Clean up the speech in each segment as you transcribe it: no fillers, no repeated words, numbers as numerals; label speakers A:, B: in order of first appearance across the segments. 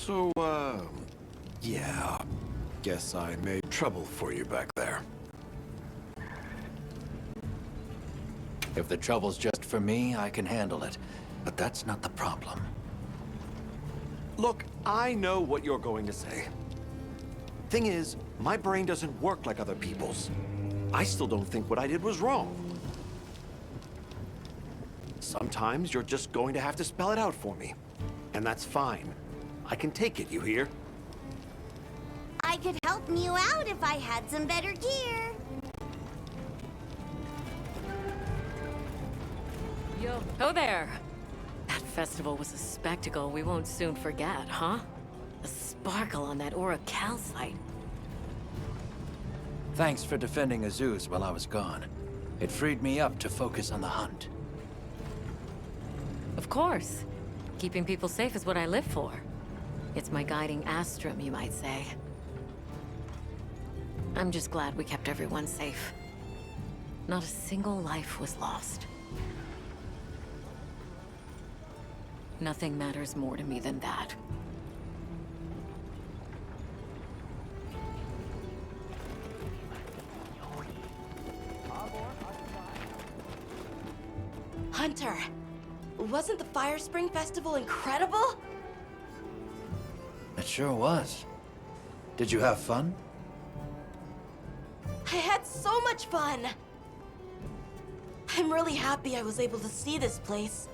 A: So, yeah. Guess I made trouble for you back there.
B: If the trouble's just for me, I can handle it. But that's not the problem.
A: Look, I know what you're going to say. Thing is, my brain doesn't work like other people's. I still don't think what I did was wrong. Sometimes you're just going to have to spell it out for me. And that's fine. I can take it, you hear?
C: I could help you out if I had some better gear.
D: Yo. Oh there! That festival was a spectacle we won't soon forget, huh? The sparkle on that Aura calcite.
B: Thanks for defending Azuz while I was gone. It freed me up to focus on the hunt.
D: Of course. Keeping people safe is what I live for. It's my guiding astrum, you might say. I'm just glad we kept everyone safe. Not a single life was lost. Nothing matters more to me than that.
E: Hunter, wasn't the Fire Spring Festival incredible?
B: It sure was. Did you have fun?
E: I had so much fun! I'm really happy I was able to see this place.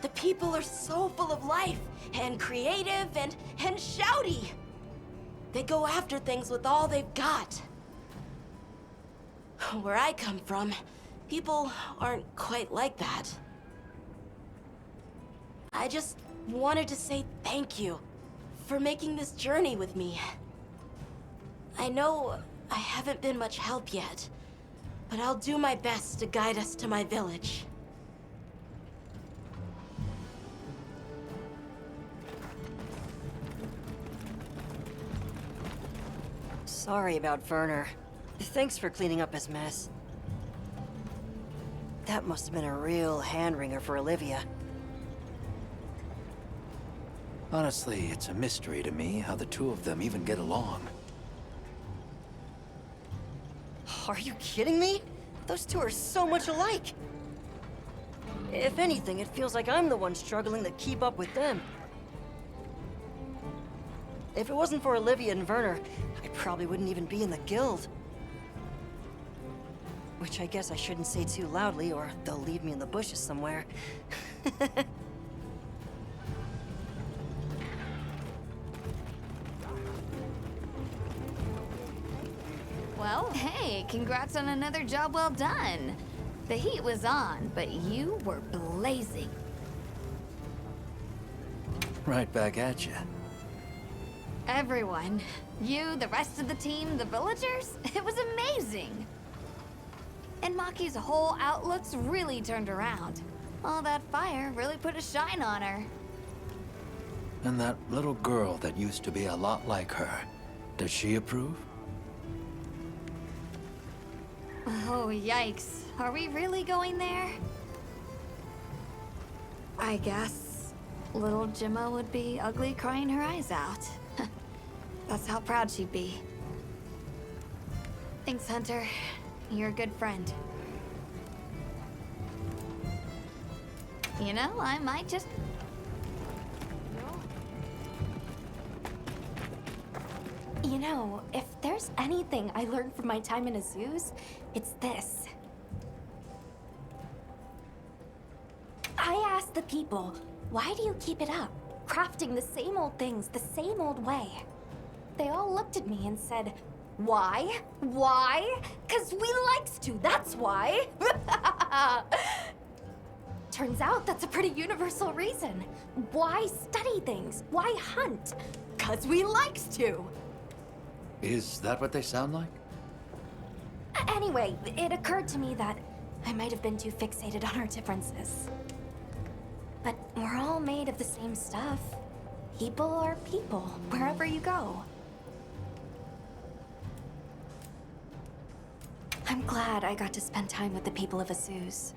E: The people are so full of life, and creative, and shouty! They go after things with all they've got. Where I come from, people aren't quite like that. I just wanted to say thank you for making this journey with me. I know I haven't been much help yet, but I'll do my best to guide us to my village.
F: Sorry about Werner. Thanks for cleaning up his mess. That must have been a real hand-wringer for Olivia.
B: Honestly, it's a mystery to me how the two of them even get along.
F: Are you kidding me? Those two are so much alike. If anything, it feels like I'm the one struggling to keep up with them. If it wasn't for Olivia and Werner, I probably wouldn't even be in the guild. Which I guess I shouldn't say too loudly, or they'll leave me in the bushes somewhere.
G: Well, hey, congrats on another job well done. The heat was on, but you were blazing.
B: Right back at you.
G: Everyone. You, the rest of the team, the villagers. It was amazing. And Maki's whole outlook's really turned around. All that fire really put a shine on her.
B: And that little girl that used to be a lot like her, does she approve?
G: Oh, yikes. Are we really going there? I guess little Gemma would be ugly crying her eyes out. That's how proud she'd be. Thanks, Hunter. You're a good friend. You know, I might just...
E: You know, if there's anything I learned from my time in Azuz, it's this. I asked the people, why do you keep it up? Crafting the same old things the same old way. They all looked at me and said, why? Why? 'Cause we likes to, that's why. Turns out that's a pretty universal reason. Why study things? Why hunt? 'Cause we likes to.
B: Is that what they sound like?
E: Anyway, it occurred to me that I might have been too fixated on our differences. But we're all made of the same stuff. People are people, wherever you go. I'm glad I got to spend time with the people of Azuz.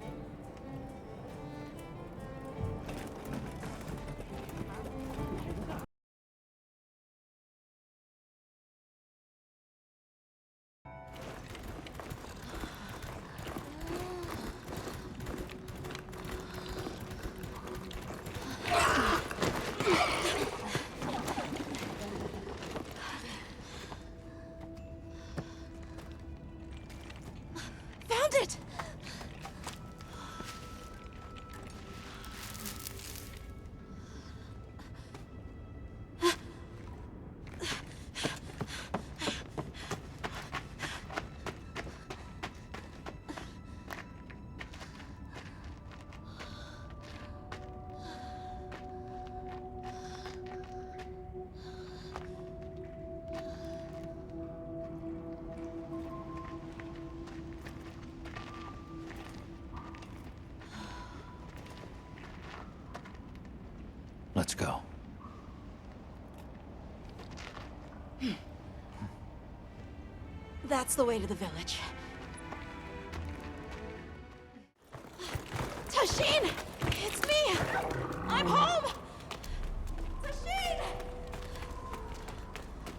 E: found it!
B: Let's go.
E: That's the way to the village. Tashin! It's me! I'm home! Tashin!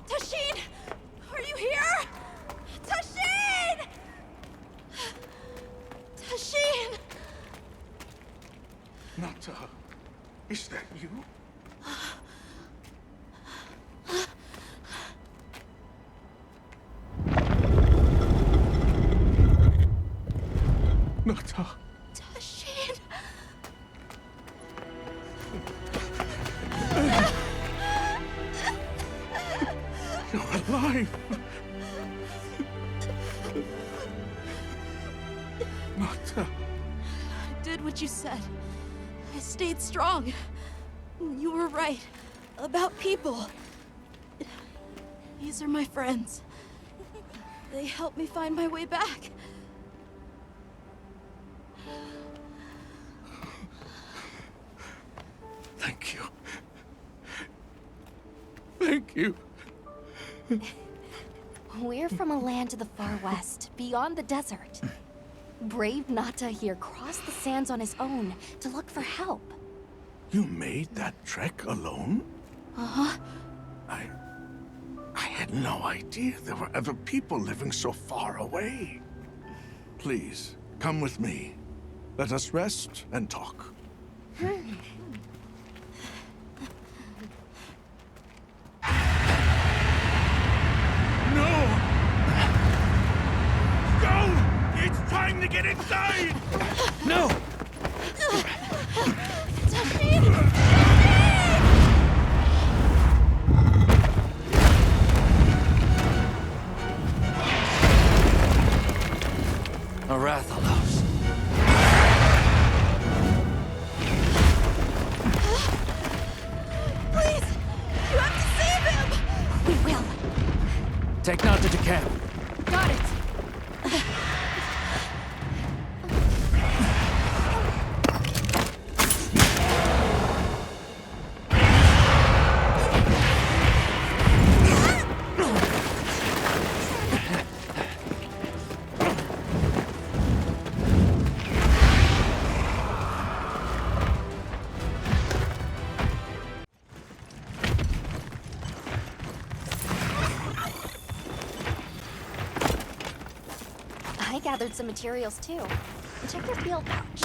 E: Tashin! Are you here? Tashin! Tashin!
H: Nata, is that you? Nata.
E: Tashin!
H: You're alive! Nata.
E: I did what you said. I stayed strong. You were right. About people. These are my friends. They helped me find my way back.
H: Thank you. Thank you.
E: We're from a land to the far west, beyond the desert. Brave Nata here crossed the sands on his own to look for help.
H: You made that trek alone?
E: Uh-huh.
H: I had no idea there were other people living so far away. Please, come with me. Let us rest and talk. No! Go! It's time to get inside!
B: No! A Rathalos.
E: Please! You have to save him! We will.
B: Take Nata to camp.
E: Got it! I gathered some materials too. Check your field pouch.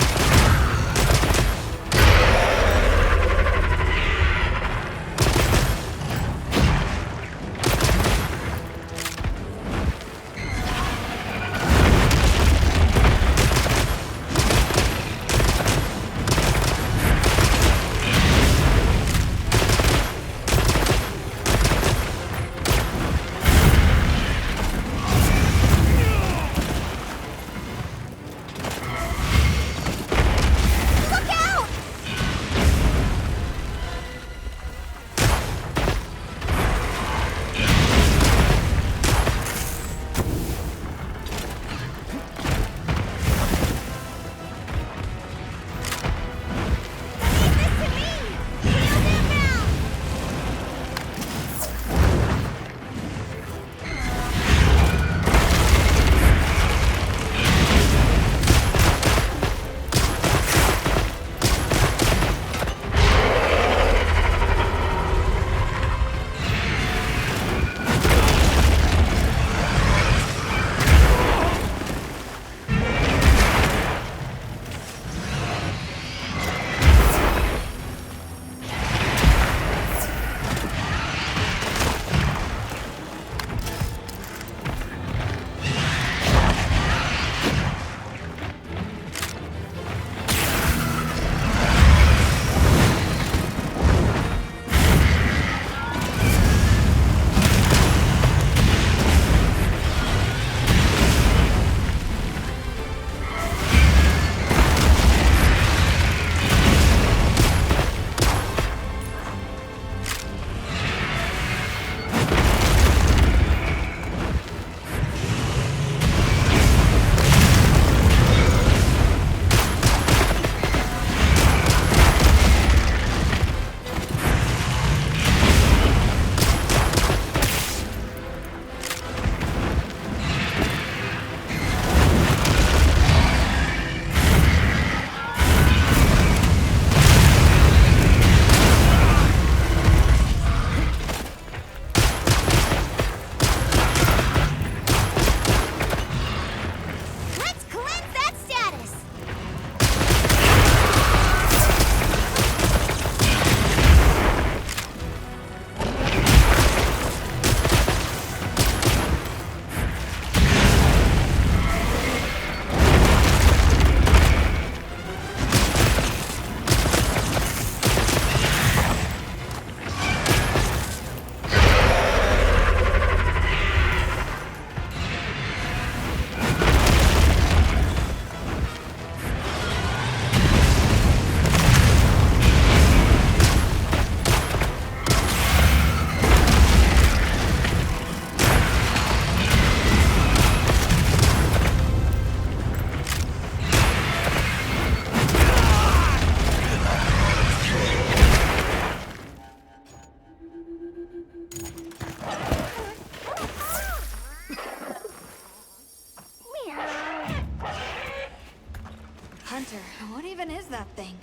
G: center. What even is that thing?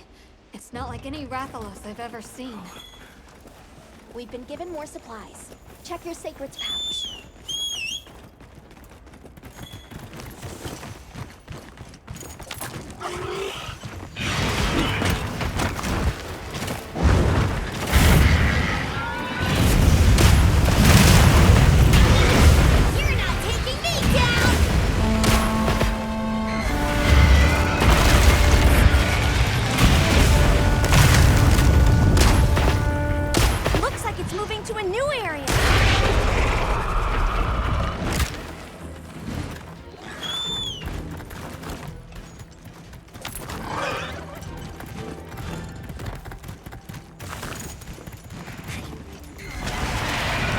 G: It's not like any Rathalos I've ever seen.
E: We've been given more supplies. Check your sacred's pouch.
C: You're not taking me down! Looks like it's moving to a new area.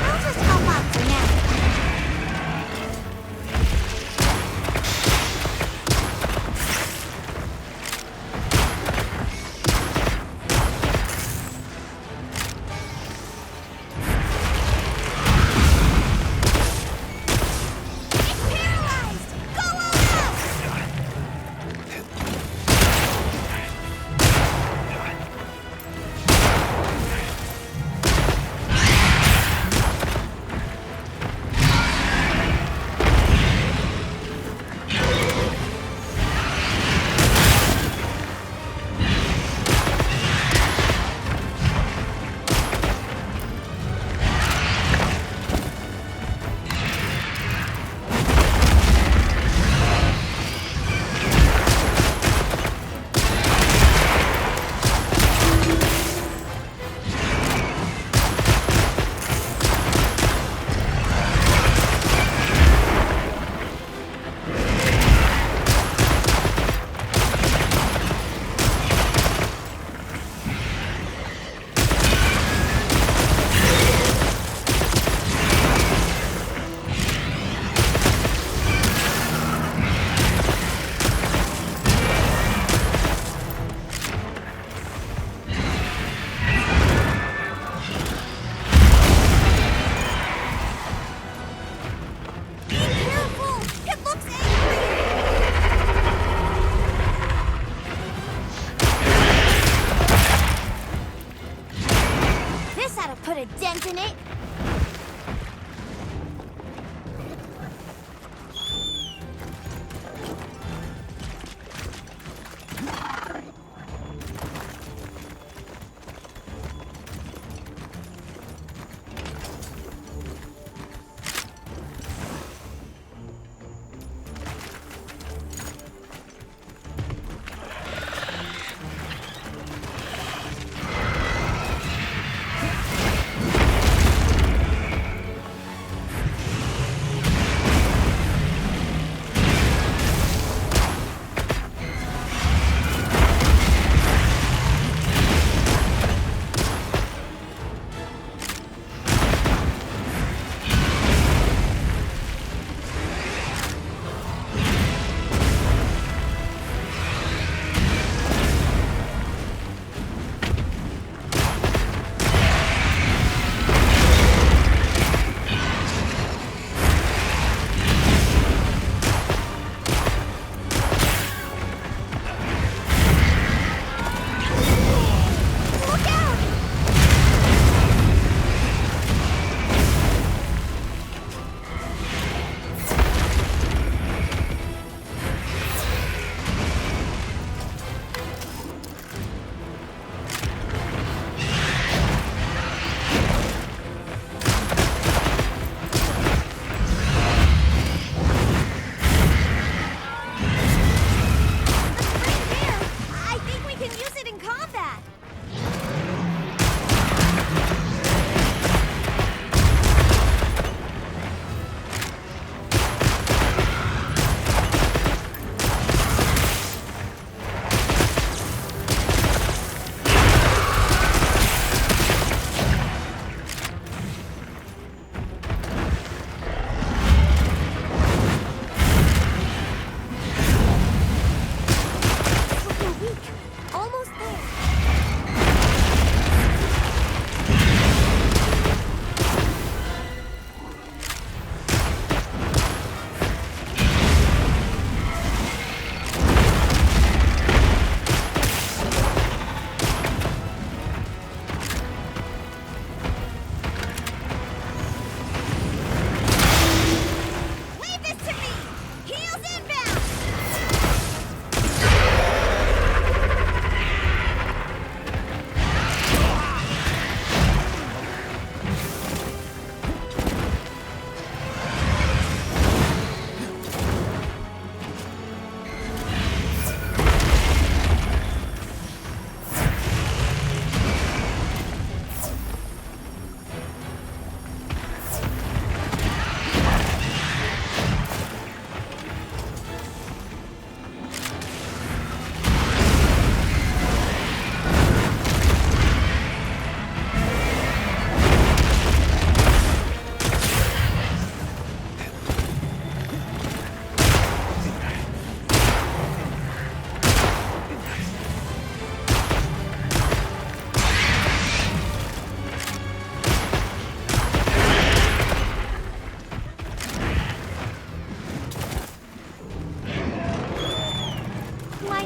C: I'll just help out for now. It's paralyzed! Go on out! Be careful! It looks angry! This ought to put a dent in it.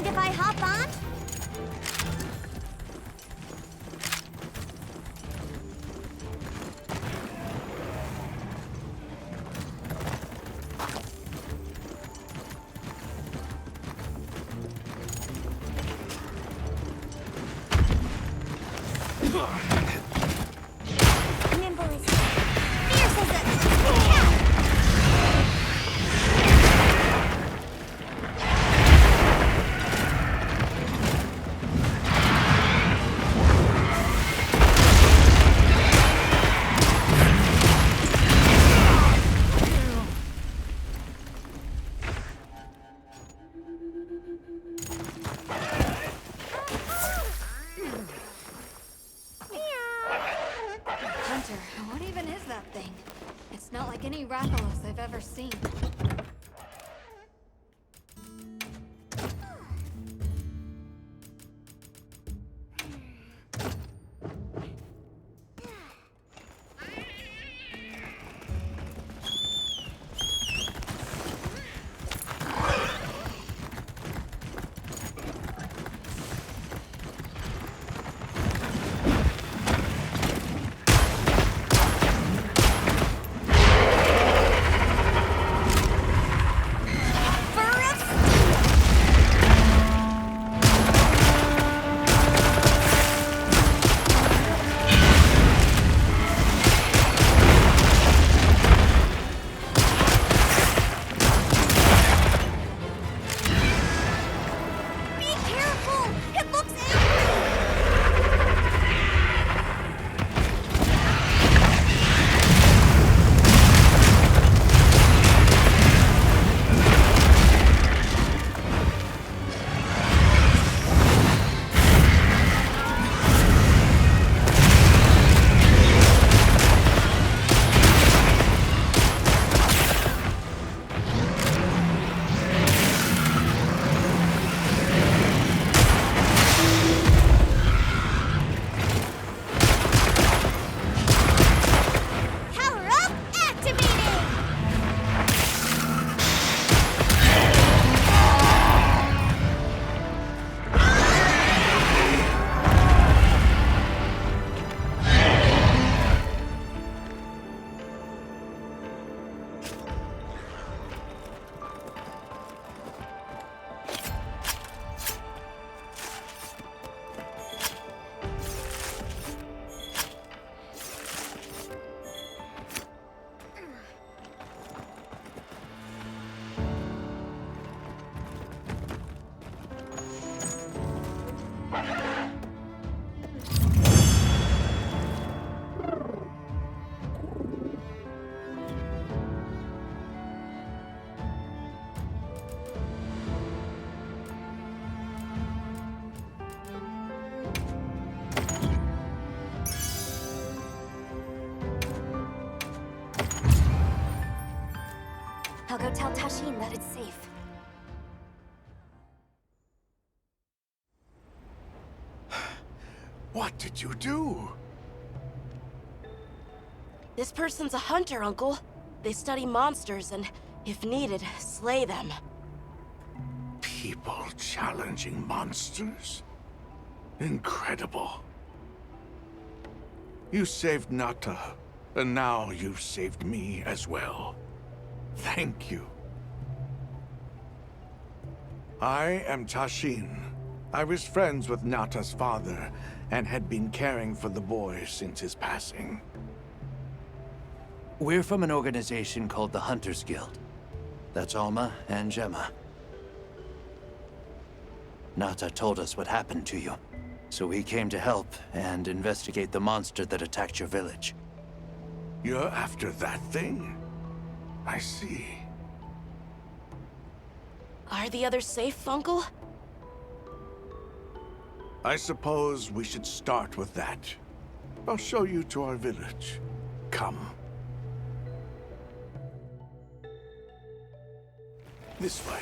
C: Mind if I hop on? Nimble as fierce as a cat.
G: Hunter, what even is that thing? It's not like any Rathalos I've ever seen.
E: I'll go tell Tashin that it's safe.
H: What did you do?
I: This person's a hunter, Uncle. They study monsters and, if needed, slay them.
H: People challenging monsters? Incredible. You saved Nata, and now you've saved me as well. Thank you. I am Tashin. I was friends with Nata's father, and had been caring for the boy since his passing.
B: We're from an organization called the Hunters Guild. That's Alma and Gemma. Nata told us what happened to you, so we came to help and investigate the monster that attacked your village.
H: You're after that thing? I see.
I: Are the others safe, Uncle?
H: I suppose we should start with that. I'll show you to our village. Come. This way.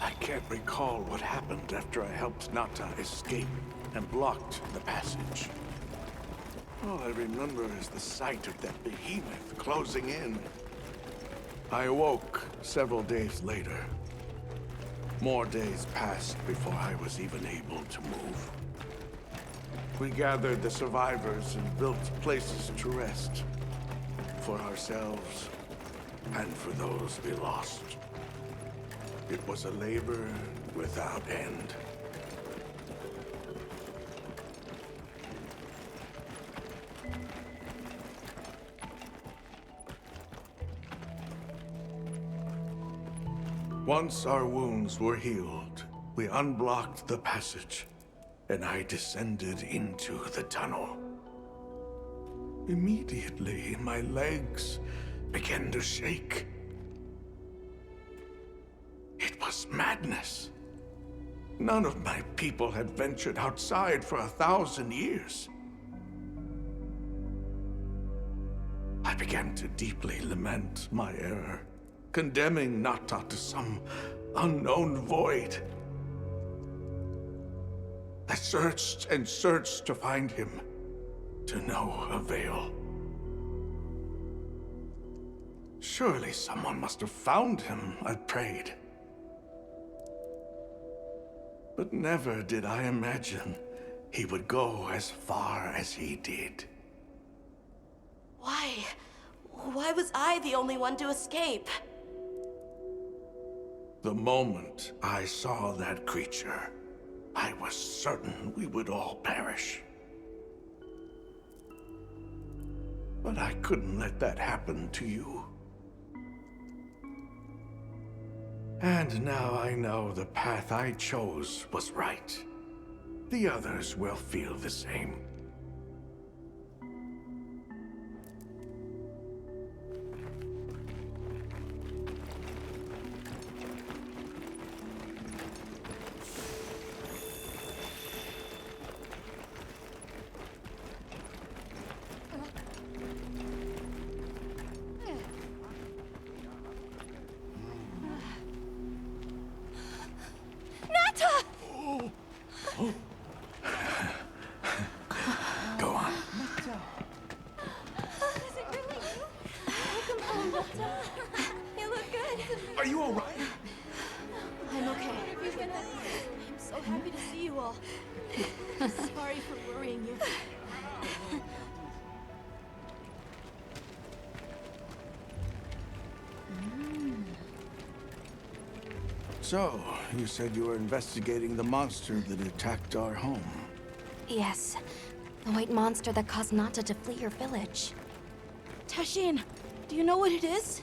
H: I can't recall what happened after I helped Nata escape and blocked the passage. All I remember is the sight of that behemoth closing in. I awoke several days later. More days passed before I was even able to move. We gathered the survivors and built places to rest. For ourselves, and for those we lost. It was a labor without end. Once our wounds were healed, we unblocked the passage, and I descended into the tunnel. Immediately, my legs began to shake. It was madness. None of my people had ventured outside for 1,000 years. I began to deeply lament my error, condemning Nata to some unknown void. I searched and searched to find him, to no avail. Surely someone must have found him, I prayed. But never did I imagine he would go as far as he did.
I: Why? Why was I the only one to escape?
H: The moment I saw that creature, I was certain we would all perish. But I couldn't let that happen to you. And now I know the path I chose was right. The others will feel the same. Go on.
E: Is it really you? Welcome home, Nata. You look good.
A: Are you all right?
I: I'm okay. I'm so happy to see you all. Sorry for worrying you.
H: So, you said you were investigating the monster that attacked our home.
E: Yes. The white monster that caused Nata to flee your village.
I: Tashin, do you know what it is?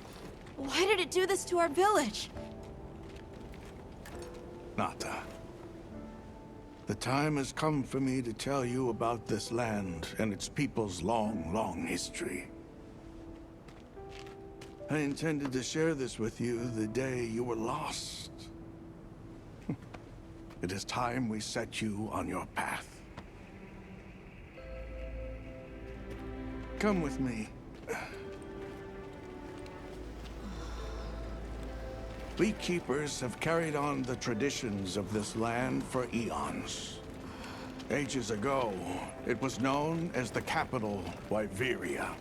I: Why did it do this to our village?
H: Nata. The time has come for me to tell you about this land and its people's long, long history. I intended to share this with you the day you were lost. It is time we set you on your path. Come with me. We keepers have carried on the traditions of this land for eons. Ages ago, it was known as the capital, Wyveria.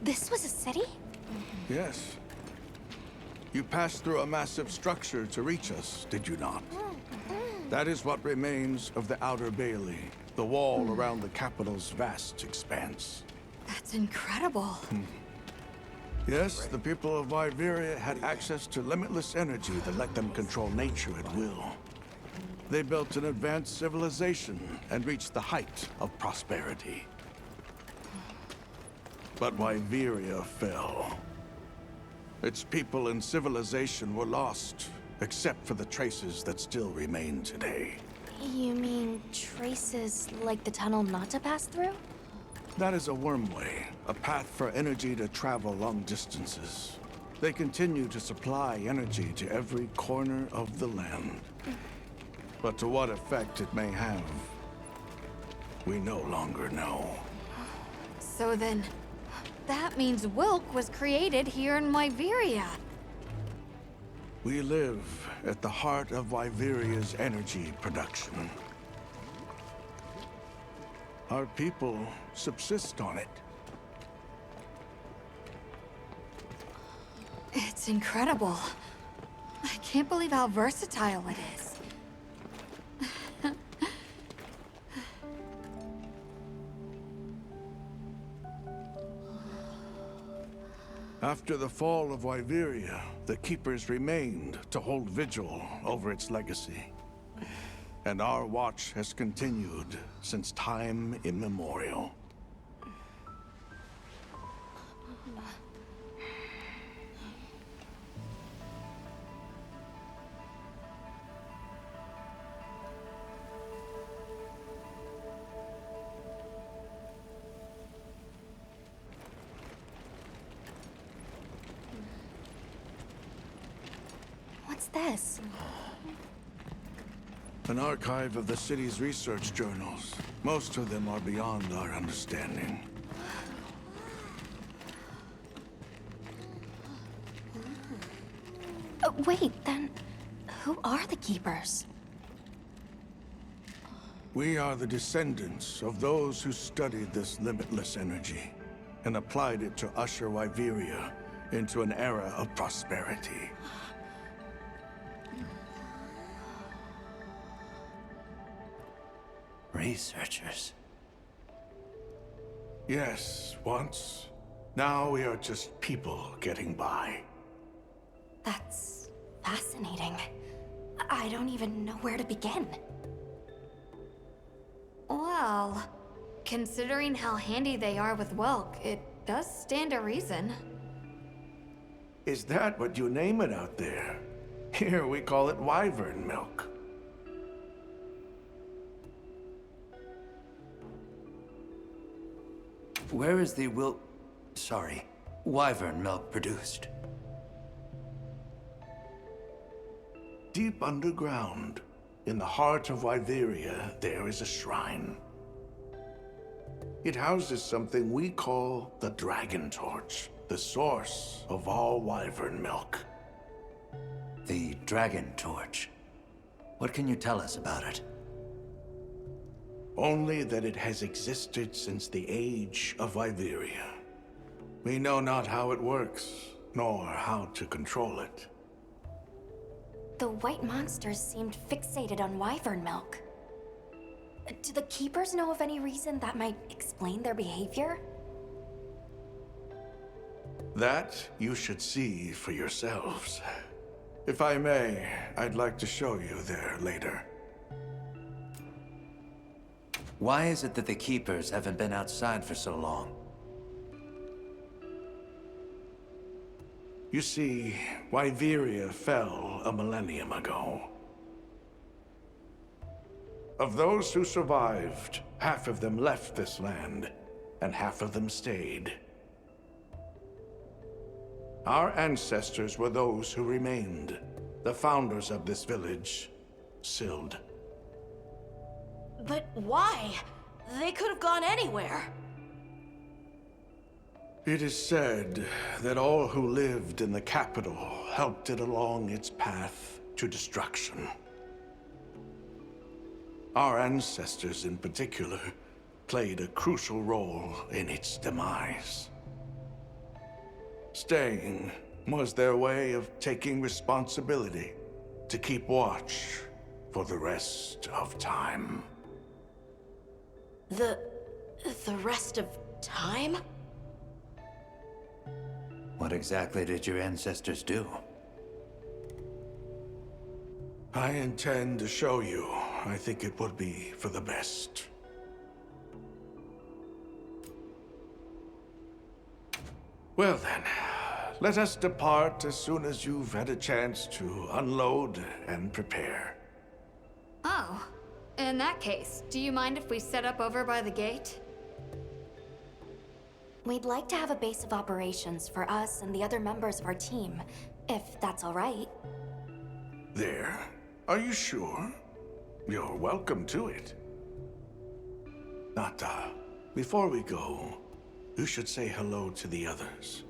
E: This was a city?
H: Yes. You passed through a massive structure to reach us, did you not? That is what remains of the Outer Bailey, the wall around the capital's vast expanse.
E: That's incredible.
H: Yes, the people of Wyveria had access to limitless energy that let them control nature at will. They built an advanced civilization and reached the height of prosperity. But Wyveria fell. Its people and civilization were lost, except for the traces that still remain today.
E: You mean traces like the tunnel Nata passed through?
H: That is a wormway, a path for energy to travel long distances. They continue to supply energy to every corner of the land. But to what effect it may have, we no longer know.
G: So then, that means Wilk was created here in Wyveria.
H: We live at the heart of Wyveria's energy production. Our people subsist on it.
G: It's incredible. I can't believe how versatile it is.
H: After the fall of Wyveria, the Keepers remained to hold vigil over its legacy. And our watch has continued since time immemorial.
E: What's this?
H: An archive of the city's research journals. Most of them are beyond our understanding.
E: Wait, then who are the Keepers?
H: We are the descendants of those who studied this limitless energy and applied it to usher Wyveria into an era of prosperity.
B: Researchers.
H: Yes, once. Now we are just people getting by.
E: That's fascinating. I don't even know where to begin.
G: Well, considering how handy they are with Welk, it does stand to reason.
H: Is that what you name it out there? Here we call it wyvern milk.
B: Where is the wyvern milk produced?
H: Deep underground, in the heart of Wyveria, there is a shrine. It houses something we call the Dragon Torch, the source of all wyvern milk.
B: The Dragon Torch. What can you tell us about it?
H: Only that it has existed since the age of Wyveria. We know not how it works, nor how to control it.
E: The white monsters seemed fixated on wyvern milk. Do the Keepers know of any reason that might explain their behavior?
H: That you should see for yourselves. If I may, I'd like to show you there later.
B: Why is it that the Keepers haven't been outside for so long?
H: You see, Wyveria fell a millennium ago. Of those who survived, half of them left this land, and half of them stayed. Our ancestors were those who remained, the founders of this village, Sild.
F: But why? They could have gone anywhere.
H: It is said that all who lived in the capital helped it along its path to destruction. Our ancestors in particular played a crucial role in its demise. Staying was their way of taking responsibility to keep watch for the rest of time.
F: The rest of time?
B: What exactly did your ancestors do?
H: I intend to show you. I think it would be for the best. Well then, let us depart as soon as you've had a chance to unload and prepare.
G: Oh, in that case, do you mind if we set up over by the gate?
E: We'd like to have a base of operations for us and the other members of our team, if that's all right.
H: There? Are you sure? You're welcome to it. Nata, before we go, you should say hello to the others.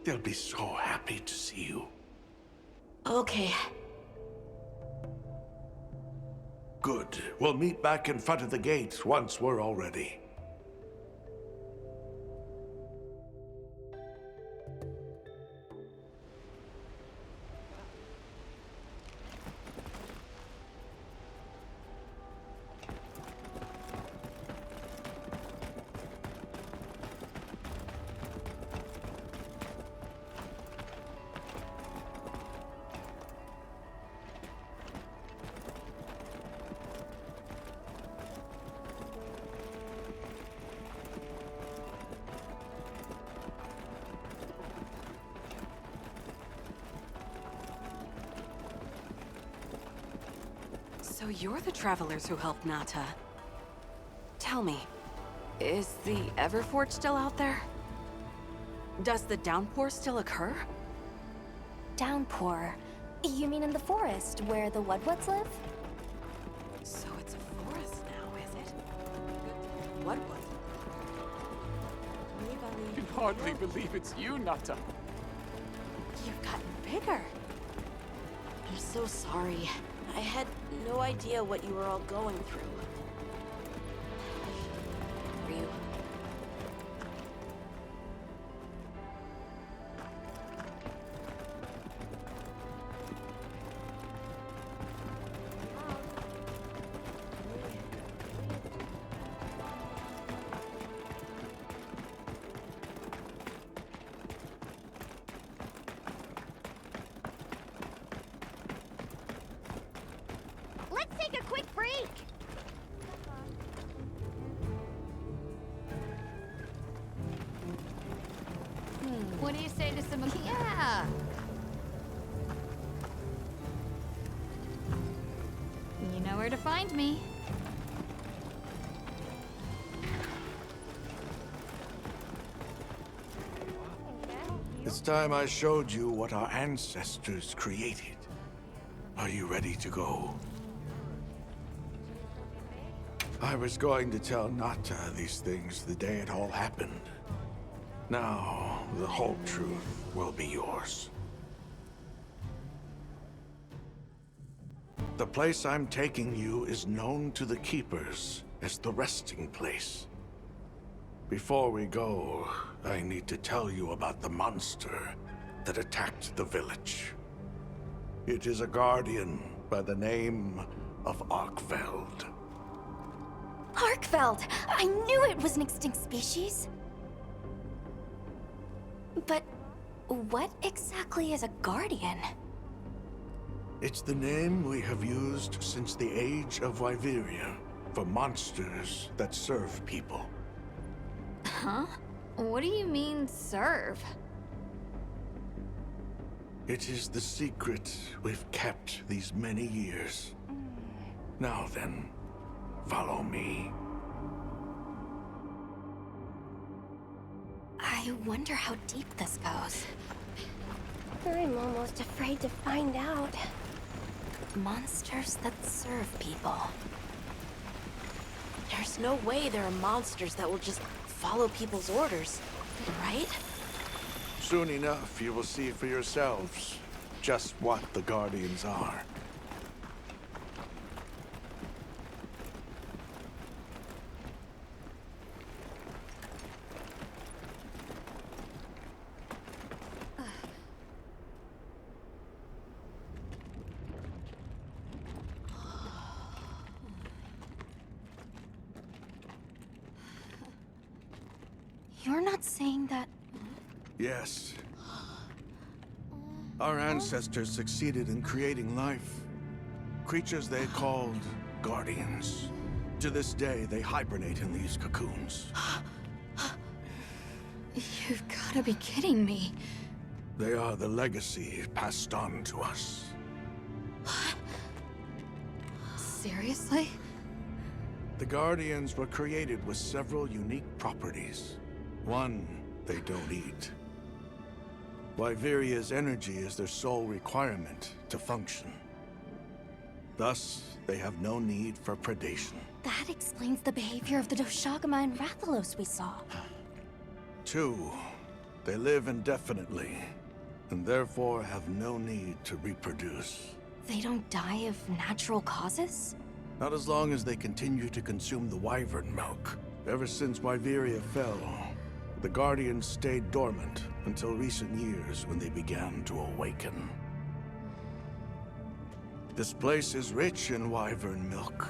H: They'll be so happy to see you.
F: Okay.
H: Good. We'll meet back in front of the gate once we're all ready.
J: So you're the travelers who helped Nata. Tell me, is the Everforge still out there? Does the downpour still occur?
E: Downpour? You mean in the forest, where the Wudwoods live?
J: So it's a forest now, is it? What was it?
K: I can hardly believe it's you, Nata.
J: You've gotten bigger.
L: I'm so sorry. I had no idea what you were all going through. Ryu.
C: Let's take a quick break.
G: What do you say to some of... Yeah! You know where to find me.
H: It's time I showed you what our ancestors created. Are you ready to go? I was going to tell Nata these things the day it all happened. Now, the whole truth will be yours. The place I'm taking you is known to the Keepers as the resting place. Before we go, I need to tell you about the monster that attacked the village. It is a guardian by the name of Arkveld.
E: Arkveld! I knew it was an extinct species! But what exactly is a guardian?
H: It's the name we have used since the age of Wyveria for monsters that serve people.
G: Huh? What do you mean, serve?
H: It is the secret we've kept these many years. Now then, follow me.
E: I wonder how deep this goes.
C: I'm almost afraid to find out.
E: Monsters that serve people.
L: There's no way there are monsters that will just follow people's orders, right?
H: Soon enough, you will see for yourselves just what the Guardians are.
E: You're not saying that...
H: Yes. Our ancestors succeeded in creating life. Creatures they called Guardians. To this day, they hibernate in these cocoons.
G: You've gotta be kidding me.
H: They are the legacy passed on to us.
G: Seriously?
H: The Guardians were created with several unique properties. One, they don't eat. Wyveria's energy is their sole requirement to function. Thus, they have no need for predation.
E: That explains the behavior of the Doshagama and Rathalos we saw.
H: Two, they live indefinitely, and therefore have no need to reproduce.
E: They don't die of natural causes?
H: Not as long as they continue to consume the wyvern milk. Ever since Wyveria fell, the Guardians stayed dormant until recent years when they began to awaken. This place is rich in wyvern milk.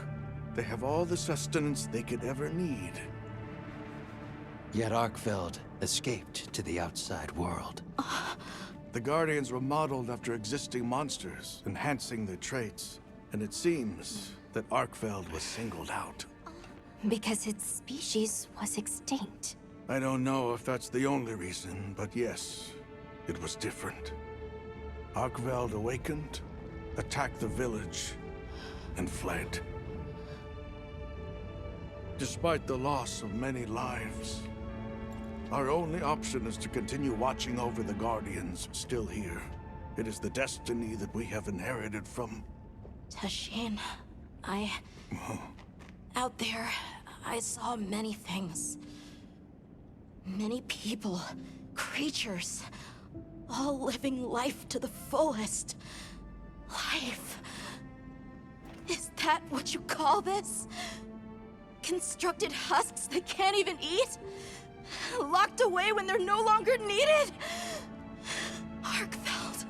H: They have all the sustenance they could ever need.
B: Yet Arkveld escaped to the outside world.
H: The Guardians were modeled after existing monsters, enhancing their traits. And it seems that Arkveld was singled out.
E: Because its species was extinct.
H: I don't know if that's the only reason, but yes, it was different. Arkveld awakened, attacked the village, and fled. Despite the loss of many lives, our only option is to continue watching over the Guardians still here. It is the destiny that we have inherited from...
L: Tashin, out there, I saw many things. Many people, creatures, all living life to the fullest. Life. Is that what you call this? Constructed husks they can't even eat? Locked away when they're no longer needed? Arkveld.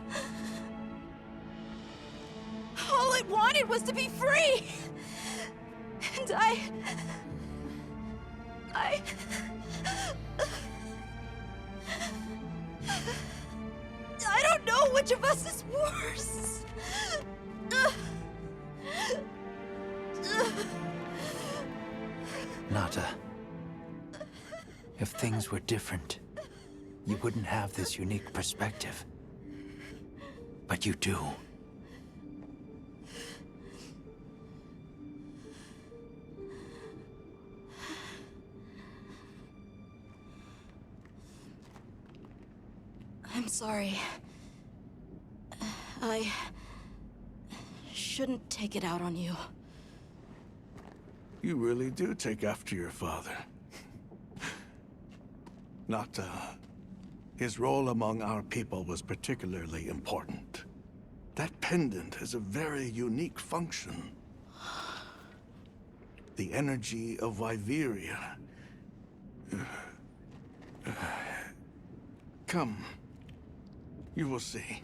L: All it wanted was to be free! And I don't know which of us is worse.
B: Nata, if things were different, you wouldn't have this unique perspective. But you do.
L: I'm sorry. I shouldn't take it out on you.
H: You really do take after your father. Nata, his role among our people was particularly important. That pendant has a very unique function. The energy of Wyveria. Come. You will see.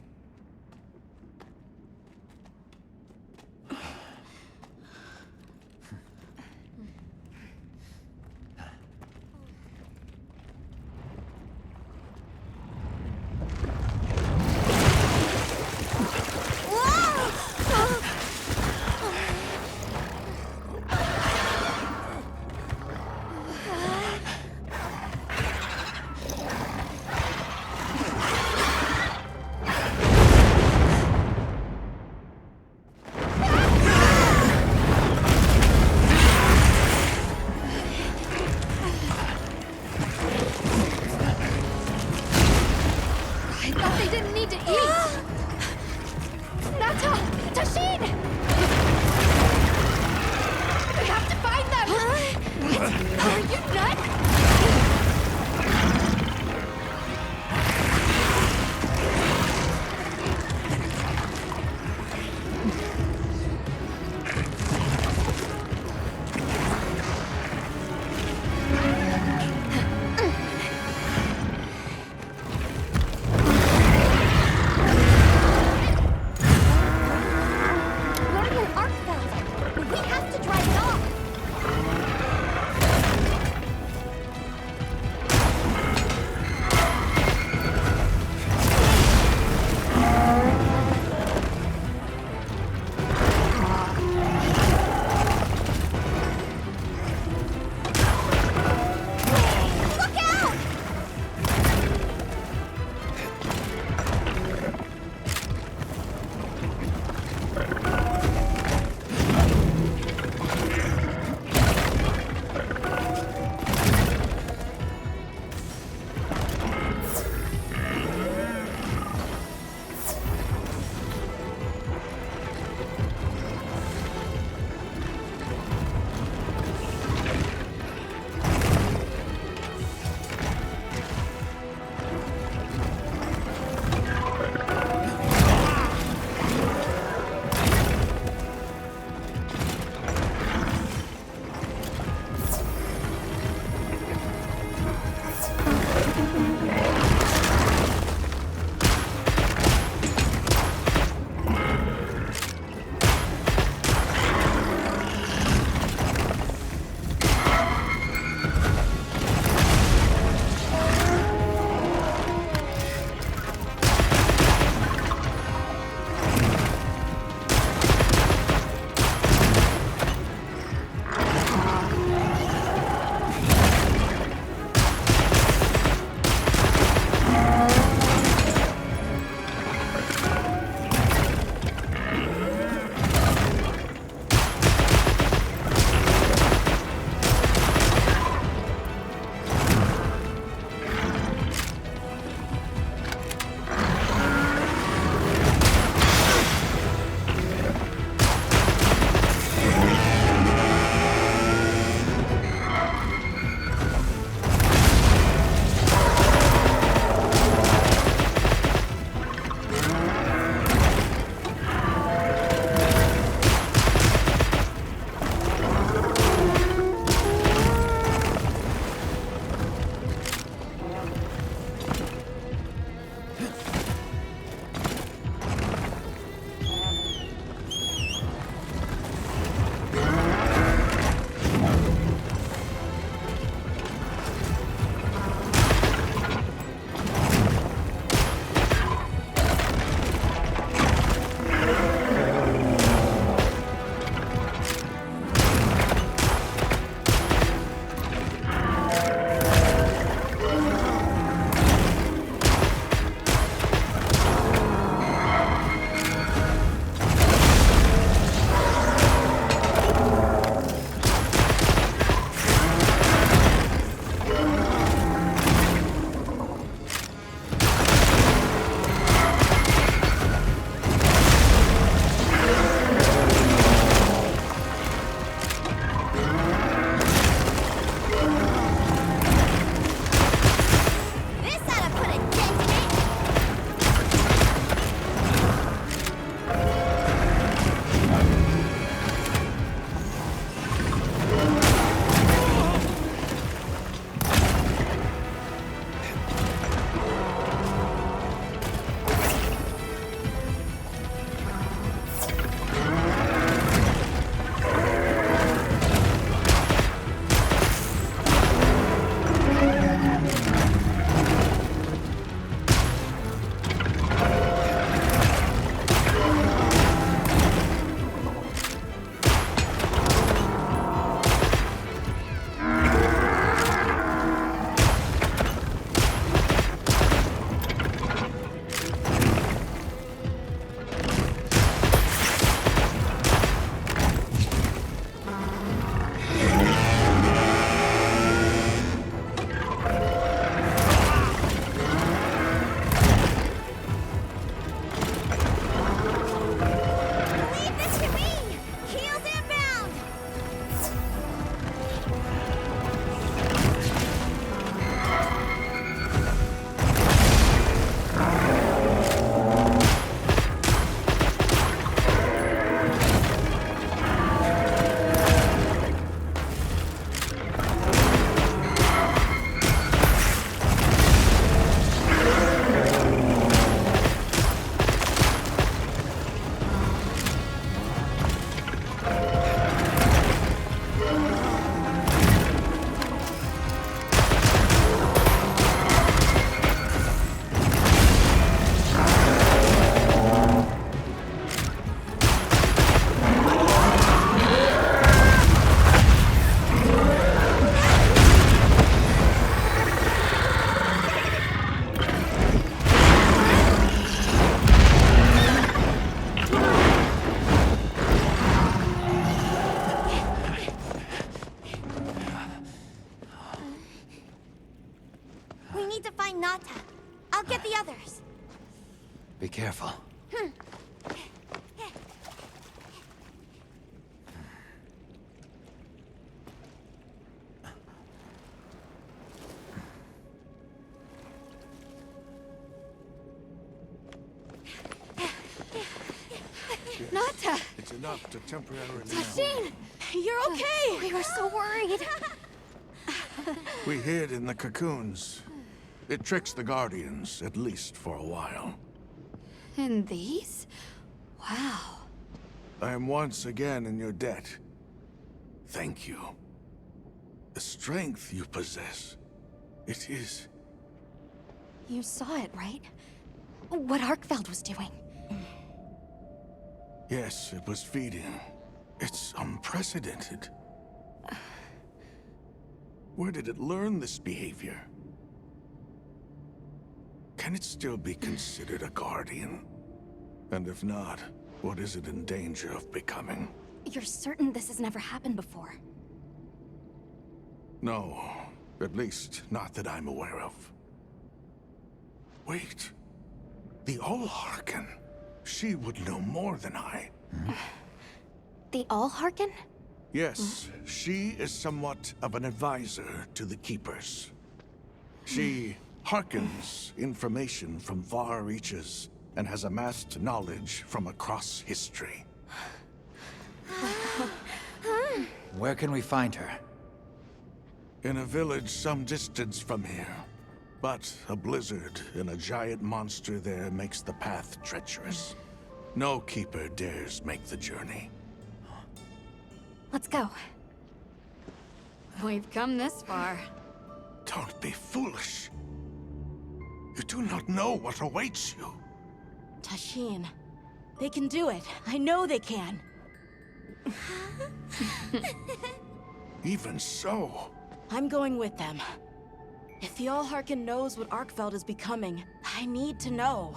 G: Nata!
H: It's enough to temporarily...
G: Tashin! You're okay! We were so worried.
H: We hid in the cocoons. It tricks the Guardians, at least for a while.
G: And these? Wow.
H: I am once again in your debt. Thank you. The strength you possess, it is...
E: You saw it, right? What Arkveld was doing.
H: Yes, it was feeding. It's unprecedented. Where did it learn this behavior? Can it still be considered a Guardian? And if not, what is it in danger of becoming?
E: You're certain this has never happened before?
H: No, at least not that I'm aware of. Wait, the Allharken. She would know more than I.
E: The Allharken?
H: Yes, she is somewhat of an advisor to the Keepers. She hearkens information from far reaches and has amassed knowledge from across history.
B: Where can we find her?
H: In a village some distance from here. But a blizzard and a giant monster there makes the path treacherous. No Keeper dares make the journey.
E: Let's go.
G: We've come this far.
H: Don't be foolish. You do not know what awaits you.
L: Tashin, they can do it. I know they can.
H: Even so...
L: I'm going with them. If the Allharken knows what Arkveld is becoming, I need to know.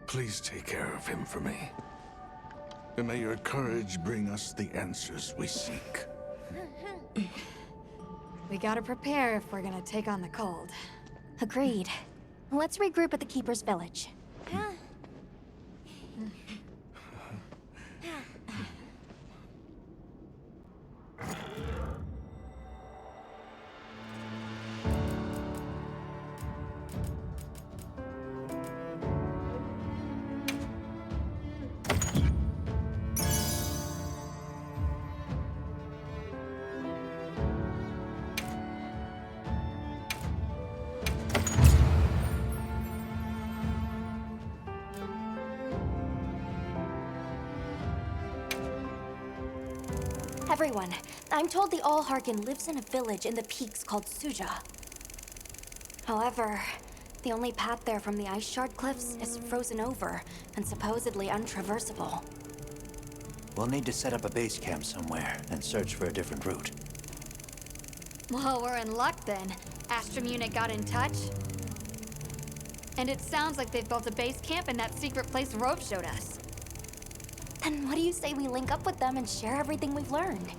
H: Please take care of him for me. And may your courage bring us the answers we seek.
G: We gotta prepare if we're gonna take on the cold.
E: Agreed. Let's regroup at the Keeper's village. Everyone, I'm told the Allharken lives in a village in the peaks called Suja. However, the only path there from the ice shard cliffs is frozen over and supposedly untraversable.
B: We'll need to set up a base camp somewhere and search for a different route.
G: Well, we're in luck then. Astrum unit got in touch. And it sounds like they've built a base camp in that secret place Rove showed us.
E: Then what do you say we link up with them and share everything we've learned?